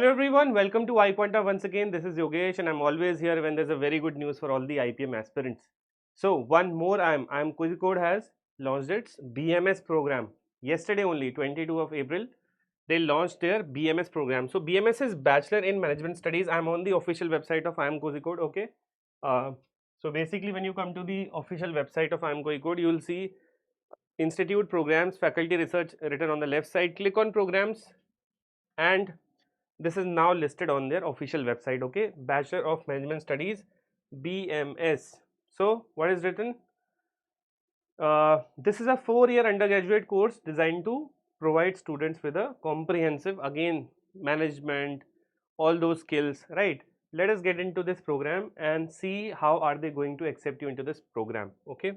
Hello everyone, welcome to iPointer once again. This is Yogesh and I'm always here when there's a very good news for all the IPM aspirants. So one more IIM Quizzicode has launched its BMS program. Yesterday only, 22 of April, they launched their BMS program. So BMS is Bachelor in Management Studies. I'm on the official website of IIM Quizzicode, okay? So basically when you come to the official website of IIM Quizzicode, you will see Institute Programs, Faculty Research written on the left side. Click on Programs and this is now listed on their official website. Okay, Bachelor of Management Studies, BMS. So what is written? This is a 4-year undergraduate course designed to provide students with a comprehensive, again, management, all those skills, right? Let us get into this program and see how are they going to accept you into this program. Okay,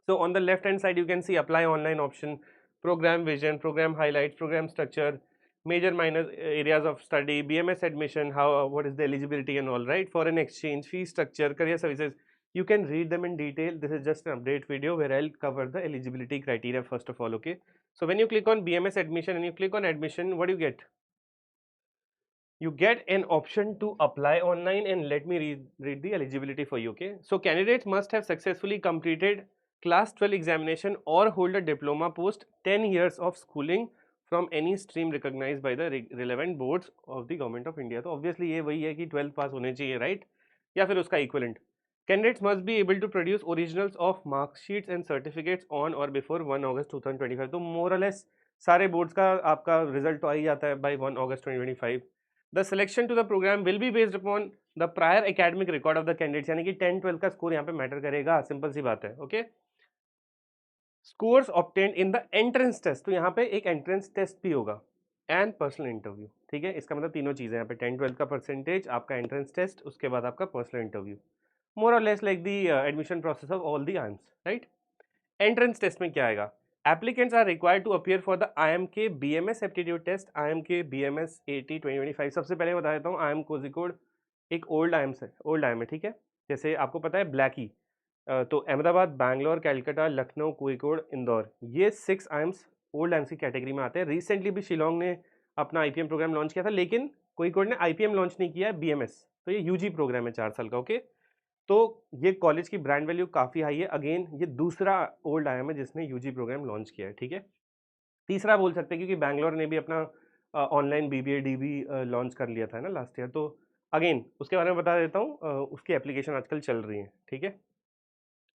so on the left hand side you can see apply online option, program vision, program highlights, program structure, major minor areas of study, BMS admission, how what is the eligibility and all, right? Foreign exchange, fee structure, career services. You can read them in detail. This is just an update video where I'll cover the eligibility criteria first of all. Okay, so when you click on BMS admission and you click on admission, what do you get? You get an option to apply online, and let me read the eligibility for you. Okay, so candidates must have successfully completed class 12 examination or hold a diploma post 10 years of schooling from any stream recognized by the relevant boards of the government of India. तो obviously ये वही है कि 12th पास होने चाहिए, right? या फिर उसका equivalent. Candidates must be able to produce originals of mark sheets and certificates on or before 1 August 2025. तो more or less सारे बोर्ड्स का आपका रिजल्ट तो आ ही जाता है by 1 August 2025. The selection to the program will be based upon the prior academic record of the candidates. यानी कि 10-12 का स्कोर यहाँ पे मैटर करेगा, सिंपल सी बात है. Okay, scores obtained in the entrance test, तो यहाँ पे एक एंट्रेंस टेस्ट भी होगा एंड पर्सनल इंटरव्यू. ठीक है, इसका मतलब तीनों चीजें यहाँ पे 10-12 का परसेंटेज, आपका एंट्रेंस टेस्ट, उसके बाद आपका personal interview. More or less like the admission process of all the IIMs, right? Entrance test में क्या आएगा? Applicants are required to appear for the IIMK BMS aptitude test, IIMK BMS 80 2025. सबसे पहले बता देता हूँ, IIM कोझिकोड एक ओल्ड IIM है, ठीक है. जैसे आपको पता है ब्लैकी, तो अहमदाबाद, बैंगलोर, कैलकाटा, लखनऊ, कोझिकोड, इंदौर, ये 6 IIMs ओल्ड IIMs की कैटेगरी में आते हैं. रिसेंटली भी शिलोंग ने अपना IPM प्रोग्राम लॉन्च किया था, लेकिन कोझिकोड ने IPM लॉन्च नहीं किया है, BMS. तो ये UG प्रोग्राम है 4 साल का. ओके, तो ये कॉलेज की ब्रांड वैल्यू काफ़ी हाई है. अगेन ये दूसरा ओल्ड IIM है जिसने यूजी प्रोग्राम लॉन्च किया है. ठीक है, तीसरा बोल सकते हैं क्योंकि बैंगलोर ने भी अपना ऑनलाइन BBA DB लॉन्च कर लिया था ना लास्ट ईयर. तो अगेन उसके बारे में बता देता हूँ, उसकी एप्लीकेशन आजकल चल रही है. ठीक है,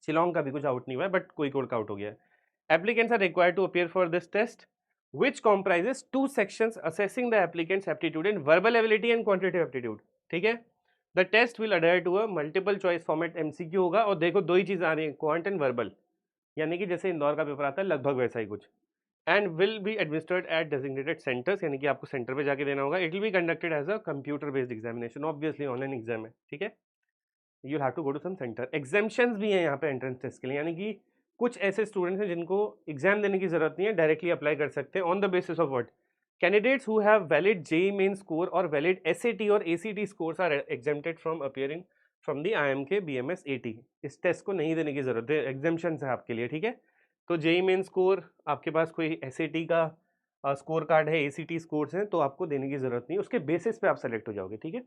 शिलोंग का भी कुछ आउट नहीं हुआ है, बट कोई कोड का आउट हो गया है. Applicants are required to appear for this test which comprises 2 sections assessing the applicant's aptitude in verbal ability and quantitative aptitude. ठीक है, the test will adhere to a multiple choice format MCQ होगा. और देखो दो ही चीज़ आ रही है, quant and verbal, यानी कि जैसे इंदौर का पेपर आता है लगभग वैसा ही कुछ. And will be administered at designated centres, यानी कि आपको सेंटर पे जाके देना होगा. It will be conducted as a computer based examination, obviously online exam है. ठीक है, you have to go to some centre. Exemptions भी हैं यहाँ पे एंट्रेंस टेस्ट के लिए, यानी कि कुछ ऐसे स्टूडेंट्स हैं जिनको एग्जाम देने की जरूरत नहीं है, डायरेक्टली अप्लाई कर सकते हैं. On the basis of what? Candidates who have valid JEE main score or valid SAT or ACT scores are exempted from appearing from the IIMK BMS 80. इस टेस्ट को नहीं देने की जरूरत है, एग्जाम्शंस है आपके लिए. ठीक है, तो JEE मेन स्कोर, आपके पास कोई SAT का स्कोर कार्ड है, ACT स्कोर्स हैं, तो आपको देने की जरूरत नहीं, उसके बेसिस पे आप सेलेक्ट हो जाओगे. ठीक है,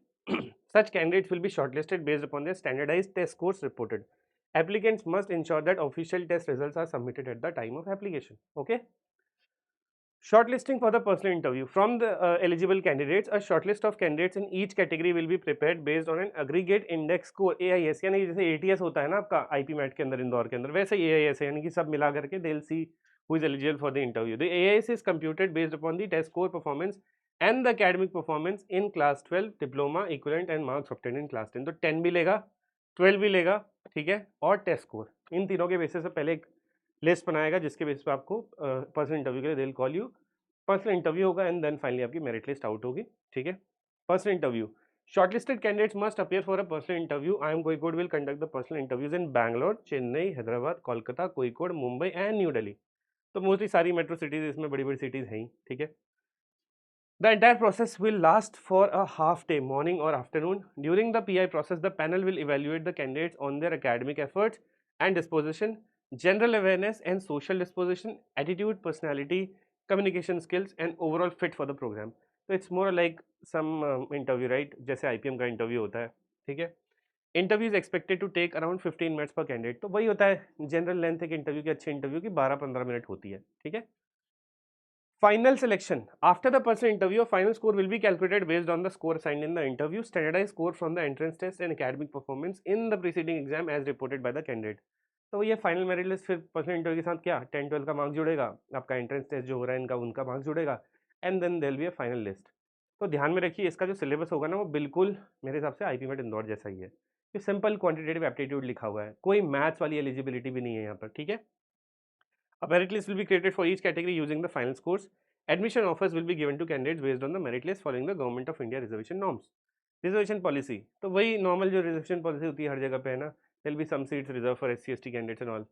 such candidates will be shortlisted based upon their standardized test scores reported. Applicants must ensure that official test results are submitted at the time of application. Okay. Shortlisting for the personal interview. From the eligible candidates, a shortlist of candidates in each category will be prepared based on an aggregate index score AIS. यानी जैसे ATS होता है ना आपका IP mat के अंदर, इंदौर के अंदर, वैसे AIS है, यानी कि सब मिला करके they'll see who is eligible for the interview. The AIS is computed based upon the test score performance and the academic performance in class 12, diploma, equivalent and marks obtained in class 10. तो 10 भी लेगा, 12 भी लेगा, ठीक है, और test score, इन तीनों के बेसिस पे पहले एक लिस्ट बनाएगा जिसके बेस पे आपको पर्सनल इंटरव्यू के लिए दिल कॉल यू. पर्सनल इंटरव्यू होगा एंड देन फाइनली आपकी मेरिट लिस्ट आउट होगी. ठीक है, personal interview. Shortlisted candidates must appear for a personal interview. IIM Kozhikode will conduct the personal interviews in Bangalore, Chennai, Hyderabad, Kolkata, Kozhikode, Mumbai and new Delhi. तो mostly सारी मेट्रो सिटीज, इसमें बड़ी बड़ी सिटीज हैं ही. ठीक है, the entire process will last for a half day, morning or afternoon. During the PI process, the panel will evaluate the candidates on their academic efforts and disposition, general awareness and social disposition, attitude, personality, communication skills and overall fit for the program. So it's more like some interview right, जैसे IPM का interview होता है, ठीक है। Interview is expected to take around 15 minutes per candidate, तो वही होता है जनरल लेंथ एक इंटरव्यू की, अच्छे इंटरव्यू की 12-15 मिनट होती है, ठीक है। Final selection. After the person interview, final score will be calculated based on the score assigned in the interview, standardized score from the entrance test and academic performance in the preceding exam as reported by the candidate. तो ये final merit list फिर personal interview के साथ क्या 10-12 का marks जुड़ेगा, आपका entrance test जो हो रहा है इनका उनका मार्क्स जुड़ेगा, and then there be a final list. तो ध्यान में रखिए इसका जो सिलेबस होगा ना वो बिल्कुल मेरे हिसाब से आईपी मेट इंदौर जैसा ही है। ये सिंपल क्वांटिटेटिव एप्टीट्यूड लिखा हुआ है, कोई मैथ्स वाली एलिजिबिलिटी भी नहीं है यहाँ पर, ठीक है। A merit list will be created for each category using the final scores. Admission offers will be given to candidates based on the merit list following the Government of India reservation norms. Reservation policy, तो वही normal जो reservation policy होती है हर जगह पे है ना, there be some seats reserve for SC ST candidates and all.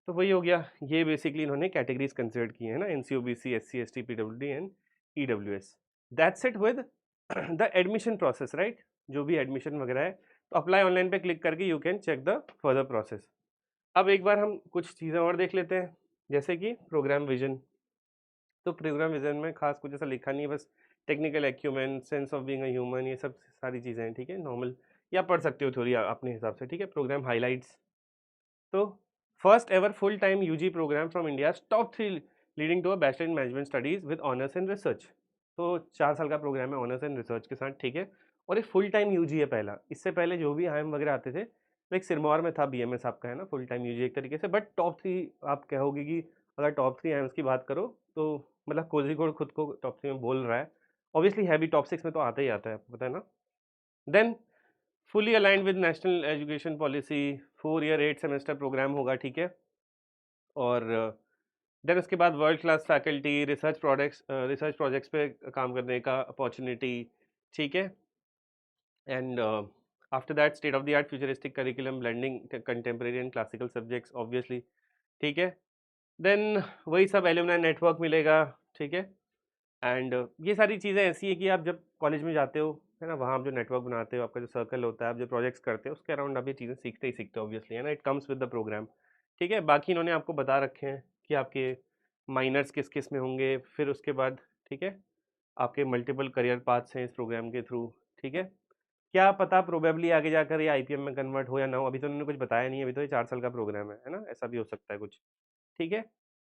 तो वही हो गया, ये बेसिकली इन्होंने कैटेगरीज कंसिडर की है ना, NCOBC, SC ST, PWD and EWS. That's it with the admission process right, जो भी एडमिशन वगैरह है, तो अप्लाई ऑनलाइन पे क्लिक करके you can check the further process. अब एक बार हम कुछ चीज़ें और देख लेते हैं, जैसे कि प्रोग्राम विजन। तो प्रोग्राम विजन में खास कुछ ऐसा लिखा नहीं है, बस technical acumen, sense of being a human, ये सब सारी चीज़ें हैं, ठीक है, नॉर्मल, या पढ़ सकते हो थोड़ी अपने हिसाब से, ठीक है। प्रोग्राम हाइलाइट्स, तो first ever full time UG programme from India top 3 leading to a bachelor in management studies with honours in research. तो 4 साल का प्रोग्राम है ऑनर्स इन रिसर्च के साथ, ठीक है। और एक फुल टाइम यूजी है पहला, इससे पहले जो भी आईएम वगैरह आते थे, लाइक सिरमौर में था बीएमएस आपका है ना, फुल टाइम यूजी एक तरीके से, बट टॉप 3 आप कहोगे कि अगर टॉप 3 आईएम्स की बात करो तो मतलब कोझिकोड खुद को टॉप 3 में बोल रहा है, ऑब्वियसली है भी, टॉप 6 में तो आता ही आता है, आपको पता है ना। Then fully aligned with national education policy, 4 year 8 semester programme होगा, ठीक है। और देन उसके बाद world class faculty, research projects पे काम करने का अपॉर्चुनिटी, ठीक है। And after that state of the art futuristic curriculum blending contemporary and classical subjects obviously, ठीक है। देन वही सब एलुमनाई नेटवर्क मिलेगा, ठीक है। एंड ये सारी चीज़ें ऐसी है कि आप जब कॉलेज में जाते हो है ना, वहाँ आप जो नेटवर्क बनाते हो, आपका जो सर्कल होता है, आप जो प्रोजेक्ट्स करते हो उसके अराउंड आप ये चीज़ें सीखते ही सीखते हो ऑब्वियसली, है ना, it comes with the programme, ठीक है। बाकी इन्होंने आपको बता रखे हैं कि आपके माइनर्स किस किस में होंगे, फिर उसके बाद, ठीक है, आपके मल्टीपल करियर पाथ्स हैं इस प्रोग्राम के थ्रू, ठीक है। क्या पता प्रोबेबली आगे जाकर ये आईपीएम में कन्वर्ट हो या ना हो, अभी तो उन्होंने कुछ बताया नहीं है, अभी तो ये 4 साल का प्रोग्राम है ना, ऐसा भी हो सकता है कुछ, ठीक है।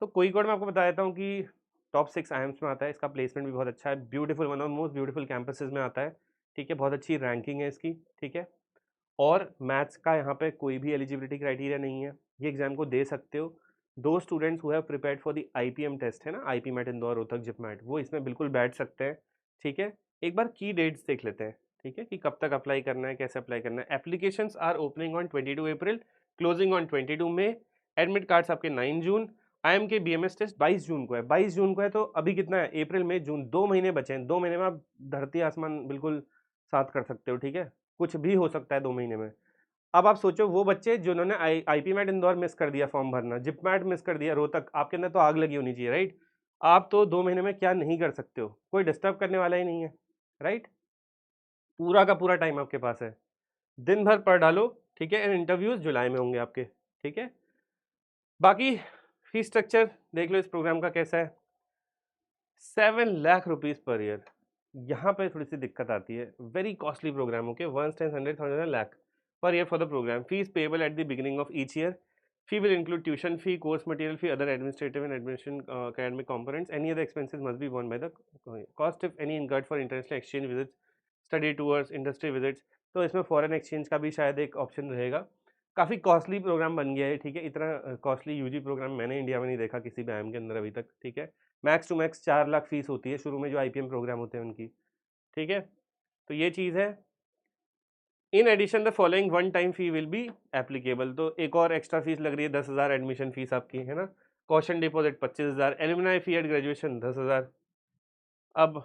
तो कोझिकोड में आपको बता देता हूँ कि टॉप 6 आईएम्स में आता है, इसका प्लेसमेंट भी बहुत अच्छा है, beautiful, one of most beautiful campuses में आता है, ठीक है, बहुत अच्छी रैंकिंग है इसकी, ठीक है। और मैथ्स का यहाँ पे कोई भी एलिजिबिलिटी क्राइटेरिया नहीं है, ये एग्जाम को दे सकते हो। दो students who have prepared for the IPM test है ना, IPMAT Indore, Rohtak, JIPMAT, वो इसमें बिल्कुल बैठ सकते हैं, ठीक है। एक बार की डेट्स देख लेते हैं, ठीक है, कि कब तक अप्लाई करना है, कैसे अप्लाई करना है। Applications are opening on 22 April, closing on 22 May. Admit cards आपके 9 जून। आईएम के बीएमएस टेस्ट 22 जून को है, 22 जून को है, तो अभी कितना है, अप्रैल मई जून, 2 महीने बचे हैं, 2 महीने में आप धरती आसमान बिल्कुल साथ कर सकते हो, ठीक है। कुछ भी हो सकता है 2 महीने में। अब आप सोचो वो बच्चे जिन्होंने आईपी मैट इंदौर मिस कर दिया फॉर्म भरना, जिप मैट मिस कर दिया रोहतक, आपके अंदर तो आग लगी होनी चाहिए राइट। आप तो 2 महीने में क्या नहीं कर सकते हो, कोई डिस्टर्ब करने वाला ही नहीं है, राइट। पूरा का पूरा टाइम आपके पास है, दिन भर पढ़ डालो, ठीक है। एंड इंटरव्यूज जुलाई में होंगे आपके, ठीक है। बाकी फीस स्ट्रक्चर देख लो इस प्रोग्राम का कैसा है, 7 लाख रुपीज़ पर ईयर। यहाँ पे थोड़ी सी दिक्कत आती है, very costly programme, okay, 100 lakh पर year for the programme. Fees payable at the beginning of each year. Fee will include tuition fee, course material fee, other administrative and admission academic components. Any other expenses must be borne by the cost if any incurred for international exchange visits, study tours, industry visits. तो इसमें foreign exchange का भी शायद एक option रहेगा। काफ़ी costly programme बन गया है, ठीक है। इतना कॉस्टली यूजी प्रोग्राम मैंने इंडिया में नहीं देखा किसी भी आईएम के अंदर अभी तक, ठीक है। Max to max 4 lakh fees होती है शुरू में जो आईपीएम प्रोग्राम होते हैं उनकी, ठीक है। तो ये चीज़ है। In addition the following one time fee will be applicable, तो एक और एक्स्ट्रा फीस लग रही है 10,000 एडमिशन फीस आपकी, है ना। Caution deposit 25,000, alumni fee at graduation 10,000। अब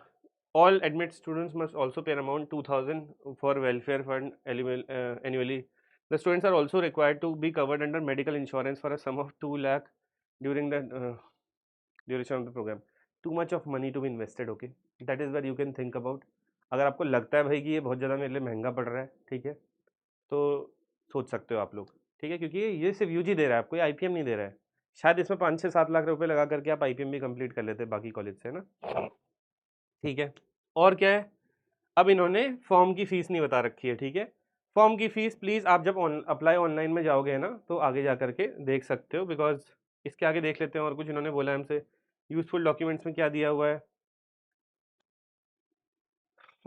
all admit students must also pay amount 2,000 for welfare fund annually. The students are also required to be covered under medical insurance for a sum of 2 lakh during the duration of the programme. Too much of money to be invested, okay, that is where you can think about. अगर आपको लगता है भाई कि ये बहुत ज़्यादा मेरे लिए महंगा पड़ रहा है, ठीक है, तो सोच सकते हो आप लोग, ठीक है, क्योंकि ये सिर्फ यूजी दे रहा है आपको, ये आईपीएम नहीं दे रहा है। शायद इसमें 5-6-7 लाख रुपए लगा करके आप आईपीएम भी कंप्लीट कर लेते बाकी कॉलेज से, ना, ठीक है। और क्या है, अब इन्होंने फॉर्म की फ़ीस नहीं बता रखी है, ठीक है। फॉर्म की फ़ीस प्लीज़ आप जब अप्लाई ऑनलाइन में जाओगे ना, तो आगे जा कर के देख सकते हो, बिकॉज़ इसके आगे देख लेते हैं और कुछ इन्होंने बोला है हमसे। यूज़फुल डॉक्यूमेंट्स में क्या दिया हुआ है,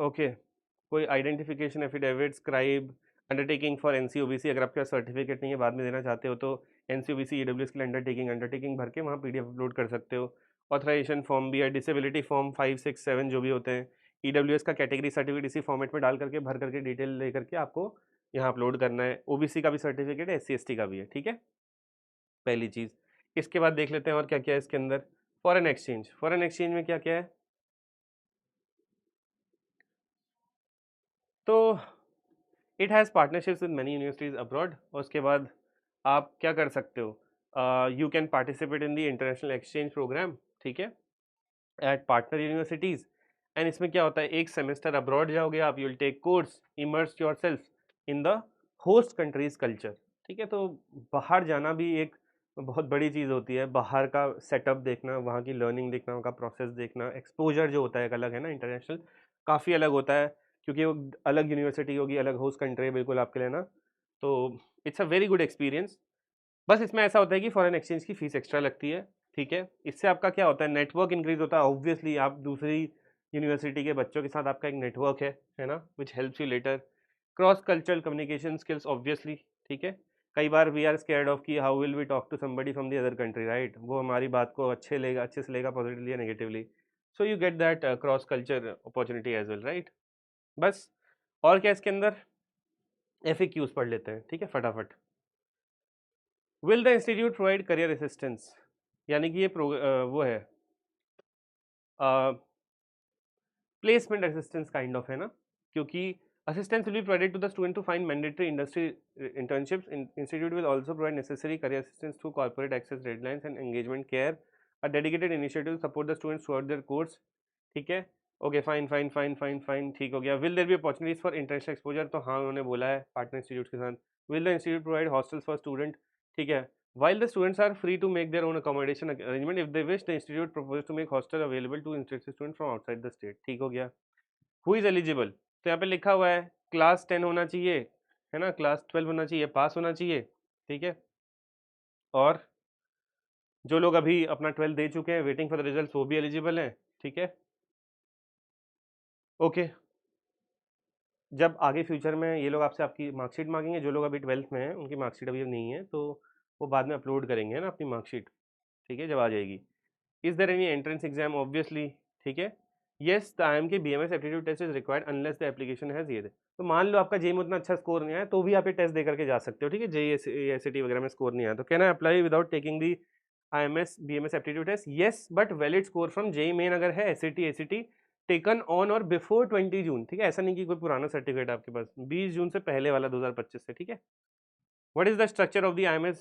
ओके, कोई identification affidavit, scribe, undertaking for NCOBC, अगर आपके पास सर्टिफिकेट नहीं है, बाद में देना चाहते हो, तो एनसीओबीसी ईडब्ल्यूएस के लिए अंडरटेकिंग भर के वहाँ पीडीएफ अपलोड कर सकते हो। ऑथराइजेशन फॉर्म भी है, डिसेबिलिटी फॉर्म 5, 6, 7 जो भी होते हैं, ईडब्ल्यूएस का कैटेगरी सर्टिफिकेट इसी फॉर्मेट में डाल करके भर करके डिटेल ले करके आपको यहाँ अपलोड करना है। ओबीसी का भी सर्टिफिकेट है, एससी एसटी का भी है, ठीक है, पहली चीज़। इसके बाद देख लेते हैं और क्या क्या है इसके अंदर। फॉरेन एक्सचेंज में क्या क्या है, तो it has partnerships with many universities abroad. और उसके बाद आप क्या कर सकते हो, you can participate in the international exchange programme, ठीक है, एट पार्टनर यूनिवर्सिटीज़। एंड इसमें क्या होता है, एक सेमेस्टर अब्रॉड जाओगे आप, you will take course, immerse yourself in the host countries culture, ठीक है। तो बाहर जाना भी एक बहुत बड़ी चीज़ होती है, बाहर का सेटअप देखना, वहाँ की लर्निंग देखना, वहाँ का प्रोसेस देखना, एक्सपोजर जो होता है एक अलग है ना, इंटरनेशनल काफ़ी अलग होता है, क्योंकि वो अलग यूनिवर्सिटी होगी, अलग होस्ट कंट्री है बिल्कुल आपके लिए ना। तो it's a very good experience. बस इसमें ऐसा होता है कि फॉरेन एक्सचेंज की फ़ीस एक्स्ट्रा लगती है, ठीक है। इससे आपका क्या होता है, नेटवर्क इंक्रीज़ होता है, ऑब्वियसली आप दूसरी यूनिवर्सिटी के बच्चों के साथ आपका एक नेटवर्क है ना, which helps you later. Cross cultural communication skills obviously, ठीक है। कई बार वी आर स्कैर्ड ऑफ कि how will we talk to somebody from the other country, right, वो हमारी बात को अच्छे से लेगा, पॉजिटिवली या negatively. So you get that cross culture opportunity as well, right. बस, और क्या इसके अंदर, एफएक्यूज पढ़ लेते हैं, ठीक है, फटाफट। Will the institute provide career assistance, यानी कि ये वो है प्लेसमेंट असिस्टेंस काइंड ऑफ है ना, क्योंकि assistance will be provided to the student to find mandatory industry internships. Institute will also provide necessary career assistance through corporate access, deadlines and engagement care, a dedicated initiative support the students throughout their course, ठीक है। Okay, fine fine fine fine fine, ठीक हो गया। Will there be opportunities for international exposure, तो हाँ उन्होंने बोला है पार्टनर इंस्टीट्यूट के साथ। Will the institute provide hostels for student, ठीक है। While the students are free to make their own accommodation arrangement, if they wish, the institute proposes to make hostel available to interested students from outside the state, ठीक हो गया। Who is eligible, तो यहाँ पे लिखा हुआ है class 10 होना चाहिए, है ना, क्लास 12 होना चाहिए, पास होना चाहिए, ठीक है। और जो लोग अभी अपना 12 दे चुके हैं, वेटिंग फॉर द रिजल्ट, वो भी एलिजिबल हैं, ठीक है। ओके, जब आगे फ्यूचर में ये लोग आपसे आपकी मार्कशीट मांगेंगे, जो लोग अभी 12th में हैं उनकी मार्कशीट अभी नहीं है, तो वो बाद में अपलोड करेंगे ना अपनी मार्कशीट, ठीक है, जब आ जाएगी। Is there any entrance exam, obviously, ठीक है। येस, द IIM के BMS aptitude test is required unless the application has ये, तो मान लो आपका जेई में उतना अच्छा स्कोर नहीं आया, तो भी आप ये टेस्ट दे करके जा सकते हो, ठीक है। जेई एसएटी वगैरह में स्कोर नहीं आया तो can I apply without taking the IMS BMS aptitude test, yes, but valid score from JEE Main अगर है, SAT ACT taken on or before 20 June, ठीक है। ऐसा नहीं कि कोई पुराना सर्टिफिकेट आपके पास, 20 जून से पहले वाला 2025 से, ठीक है। What is the structure of the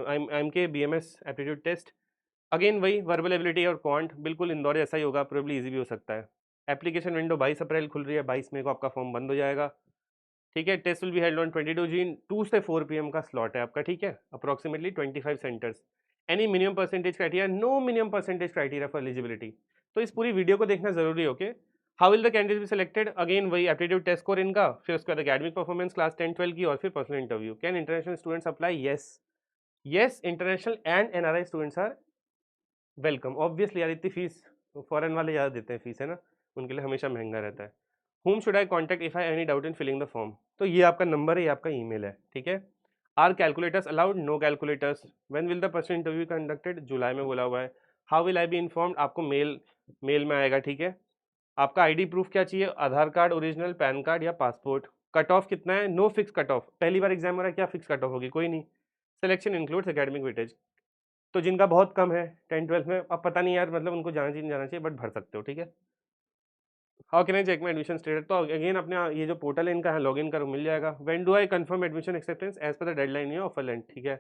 IIM के BMS एप्टीट्यूड टेस्ट, अगेन वही वर्बल एबिलिटी और क्वांट, बिल्कुल इंदौर जैसा ही होगा, प्रोबेबली इजी भी हो सकता है। एप्लीकेशन विंडो 22 अप्रैल खुल रही है, 22 मई को आपका फॉर्म बंद हो जाएगा, ठीक है। Test will be held on 22 June, 2 से 4 PM का स्लॉट है आपका, ठीक है। Approximately 25 centres. Any minimum percentage criteria, no minimum percentage criteria for eligibility. तो इस पूरी वीडियो को देखना जरूरी है, okay. How will the candidate be selected, again वही एप्टीट्यूड टेस्ट स्कोर इनका, फिर उसके बाद एकेडमिक परफॉर्मेंस क्लास 10 12 की, और फिर personal interview. Can international students apply, yes, yes, international and NRI students are welcome, obviously यार, इतनी फीस फॉरेन वाले ज़्यादा देते हैं फीस, है ना, उनके लिए हमेशा महंगा रहता है। whom should I contact if I have any doubt in filling the form, तो ये आपका नंबर है, ये आपका ईमेल है, ठीक है। Are calculators allowed, no calculators. When will the personal interview conducted, जुलाई में बोला हुआ है। How will I be informed, आपको मेल में आएगा, ठीक है। आपका आईडी प्रूफ क्या चाहिए, Aadhaar card original, PAN card या पासपोर्ट। कट ऑफ कितना है, नो फिक्स कट ऑफ, पहली बार एग्जाम हो रहा है, क्या फिक्स कट ऑफ होगी, कोई नहीं। सिलेक्शन इंक्लूड्स एकेडमिक वेटेज, तो जिनका बहुत कम है 10 12 में, अब पता नहीं यार, मतलब उनको जाना चाहिए नहीं जाना चाहिए, बट भर सकते हो, ठीक है। How can I check my admission status, तो अगेन अपने ये जो पोर्टल है इनका है, लॉगिन करो, मिल जाएगा। When do I confirm admission acceptance as per the deadline या ऑफर लेंथ, ठीक है।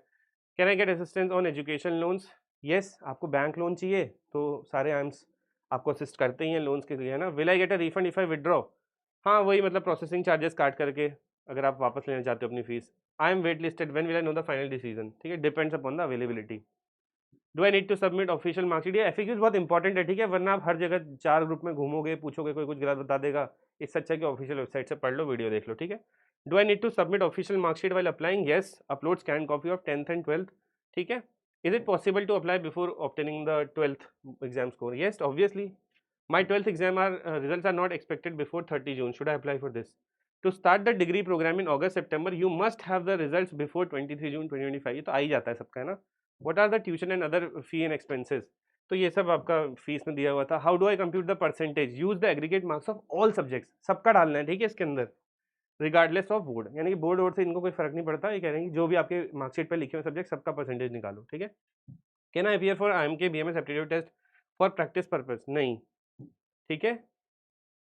Can I get assistance on education loans, yes, आपको बैंक लोन चाहिए तो सारे आइम्स आपको असिस्ट करते ही हैं लोन्स के लिए, है ना। Will I get a refund if I withdraw, हाँ वही, मतलब प्रोसेसिंग चार्जेस काट करके अगर आप वापस लेना चाहते हो अपनी fees. I am waitlisted, when will I know the final decision, ठीक है, depends upon the availability. Do I need to submit official marksheet? ये FAQs बहुत इंपॉर्टेंट है, ठीक है, वरना आप हर जगह 4 ग्रुप में घूमोगे, पूछोगे, कोई कुछ गलत बता देगा। इससे अच्छा है कि ऑफिशियल वेबसाइट से पढ़ लो, वीडियो देख लो, ठीक है। Do I need to submit official marksheet while applying? Yes, upload scan copy of 10th and 12th, ठीक है। Is it possible to apply before obtaining the 12th exam score? Yes, obviously. My 12th exam results are not expected before 30 June. Should I apply for this? To start the degree program in August September, you must have the results before 23 June 2025. ये तो आ ही जाता है सबका, है ना। What are the tuition and other fee and expenses? तो ये सब आपका फीस में दिया हुआ था। How do I compute the percentage? Use the aggregate marks of all subjects. सबका डालना है, ठीक है, इसके अंदर रिगार्डलेस ऑफ बोर्ड, यानी कि बोर्ड से इनको कोई फर्क नहीं पड़ता। ये कह रहे हैं कि जो भी आपके मार्कशीट पर लिखे हुए सब्जेक्ट सबका परसेंटेज निकालो, ठीक है। Can I appear for IMK BMS aptitude test for practice purpose? नहीं, ठीक है,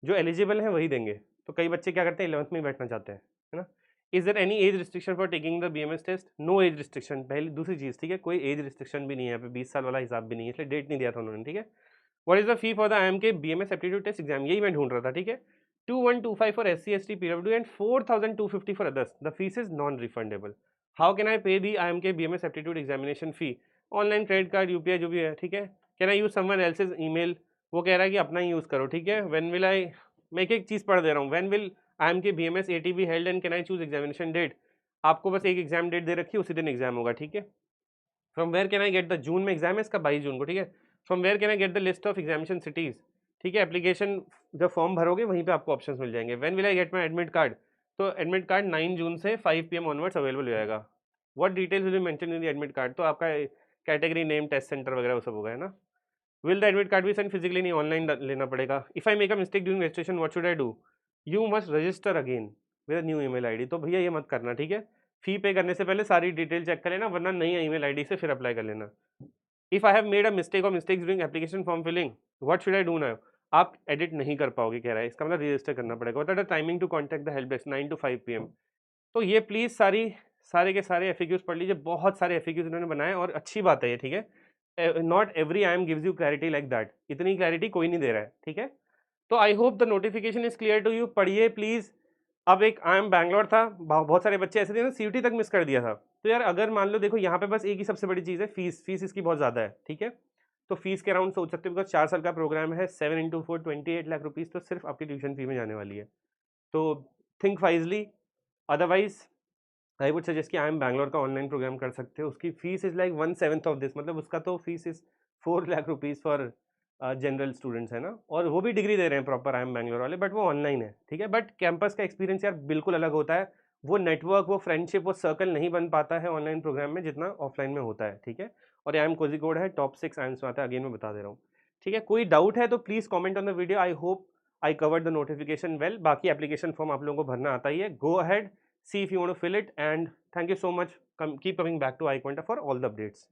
जो एलिजिबल है वही देंगे। तो कई बच्चे क्या करते हैं, 11th में ही बैठना चाहते हैं, है ना। Is there any age restriction for taking the BMS test? No age restriction. पहली दूसरी चीज़, ठीक है, कोई एज रिस्ट्रिक्शन भी नहीं है, यहाँ पे 20 साल वाला हिसाब भी नहीं है, इसलिए डेट नहीं दिया था उन्होंने, ठीक है। What is the fee for the IMK BMS aptitude test exam? यही मैं ढूंढ रहा था, ठीक है। 2125 for SC ST PWD and 4250 for others. The fees is non refundable. How can I pay the IMK BMS aptitude examination fee? Online, credit card, UPI, जो भी है, ठीक है। Can I use someone else's email? वो कह रहा है कि अपना ही यूज़ करो, ठीक है। व्हेन विल आई, मैं एक चीज़ पढ़ दे रहा हूँ, when will IMK BMS AT be held and can I choose examination date? आपको बस एक एग्जाम डेट दे रखी है, उसी दिन एग्जाम होगा, ठीक है। From where can I get the, June में एग्जाम है इसका, 22 जून को, ठीक है। From where can I get the list of examination cities? ठीक है, एप्लीकेशन जब फॉर्म भरोगे वहीं पे आपको ऑप्शंस मिल जाएंगे। When will I get my admit card? तो एडमिट कार्ड 9 जून से 5 PM ऑनवर्ड्स अवेलेबल हो जाएगा। What details will be mention in the admit card? तो आपका कैटेगरी, नेम, टेस्ट सेंटर वगैरह वो सब होगा, है ना। Will the admit card be send physically? नहीं, ऑनलाइन लेना पड़ेगा। If I make a mistake during registration, what should I do? You must register again with new email ID. तो भैया ये मत करना, ठीक है। फी पे करने से पहले सारी डिटेल चेक कर लेना, वरना नई ईमेल आईडी से फिर अप्लाई कर लेना। If I have made a mistake or mistakes during application form filling, what should I do now? आप एडिट नहीं कर पाओगे, कह रहा है, इसका मतलब रजिस्टर करना पड़ेगा। What are the timing to contact the help desk? 9 to 5 PM। तो ये प्लीज़ सारे के सारे FAQs पढ़ लीजिए, बहुत सारे FAQs इन्होंने बनाए और अच्छी बात है ये, ठीक है। Not every IIM gives you clarity like that, इतनी क्लैरिटी कोई नहीं दे रहा है, ठीक है। तो I hope the notification is clear to you. पढ़िए प्लीज़। अब एक IIM बैंगलोर था, बहुत सारे बच्चे ऐसे थे ना, CUT तक मिस कर दिया था। तो यार अगर मान लो, देखो यहाँ पे बस एक ही सबसे बड़ी चीज़ है, फीस इसकी बहुत ज़्यादा है, ठीक है। तो फीस के अराउंड सोच सकते हो, बिकॉज 4 साल का प्रोग्राम है, 7 into 4 28 लाख रुपीज़ तो सिर्फ आपकी ट्यूशन फी में जाने वाली है। तो think wisely, otherwise I would suggest कि IIM बैंगलोर का ऑनलाइन प्रोग्राम कर सकते हो। उसकी fees is like 1/7 of this, मतलब उसका तो fees is 4 lakh rupees for general students, है ना। और वो भी डिग्री दे रहे हैं प्रॉपर IIM बैंगलोर वाले, बट वो ऑनलाइन है, ठीक है। बट कैंपस का एक्सपीरियंस यार बिल्कुल अलग होता है। वो नेटवर्क, वो फ्रेंडशिप, वो सर्कल नहीं बन पाता है ऑनलाइन प्रोग्राम में जितना ऑफलाइन में होता है, ठीक है। और IIM कोझिकोड है, टॉप 6 IIMs में आता है, अगेन मैं बता दे रहा हूँ, ठीक है। कोई डाउट है तो please comment on the video. I hope I covered the notification well. बाकी एप्लीकेशन फॉर्म आप लोगों को भरना आता ही है, go ahead, see if you want to fill it, and thank you so much. Keep coming back to iQuanta for all the updates.